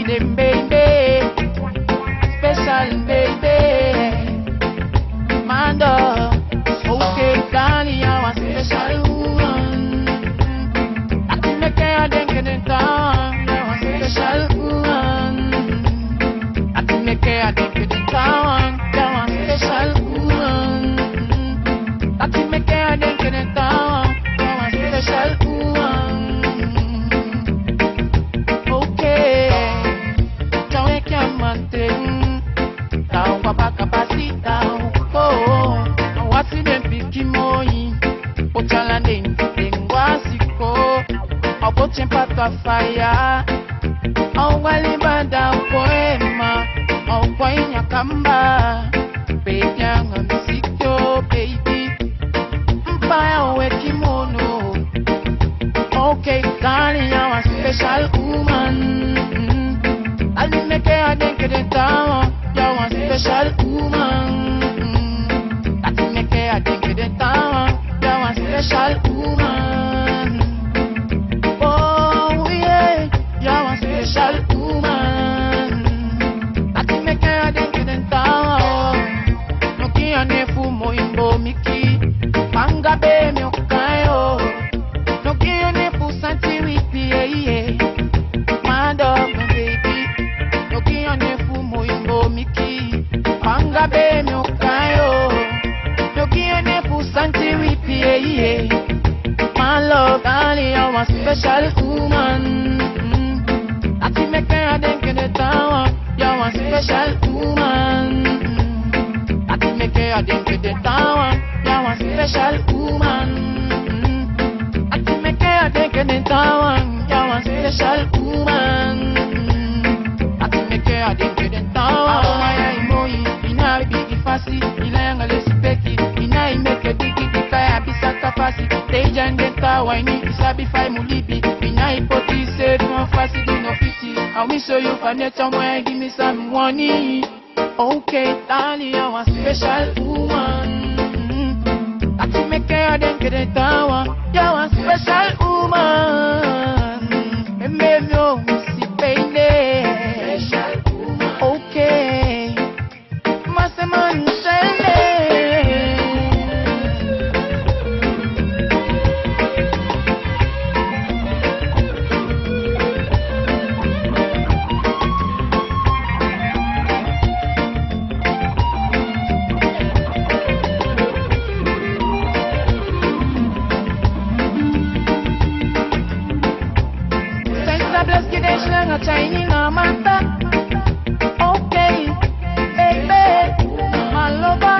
them, baby. Special, baby. Mando. Okay, darling, you are special woman. I can make a dink in the town. You are special woman. I can make a dink in the town. You are special woman. I can make a dink in the town. You are special woman. Okay, tell me come thing. Down, papa, capacita. Oh. What's them picky moi? Pochala den wasiko. I'll put him part of fire. I'll wali bada poema. I'll point your kamba. Baby, I'm a musicyo, baby. Mpaya we kimono. Okay, darling, you're a special woman. I'll make a dink in the town. You're a special woman. I think the town, you're a special woman. Oh yeah, you're a special woman. I think I think the town. No kia nefu moimbo miki, panga be mi okayo. No kia nefu santi wipi yeah. My dog baby. No kia nefu moimbo miki, panga be mi okayo. Santi wipi yeah. My love, darling, you're a special woman. I think make a dink in the town. You're a special woman. I think make a dink in the town. You're a special woman. I think make a dink in the town. You're a special woman. I think make a dink in the town. Oh my moi, ina bigi fasi, ina yanga lesipeki. Make a big kaya bisaka fasi Teja ndeta waini isabi fai mulipi Ina ipoti said one fasi di no fiti I will show you for nature where give me some money Okay, darling, you're a special woman Ati make a den kede tawa You're a special woman Maybe you see baby Special woman Okay Maseman Chinese no matter. Okay, baby, my lover.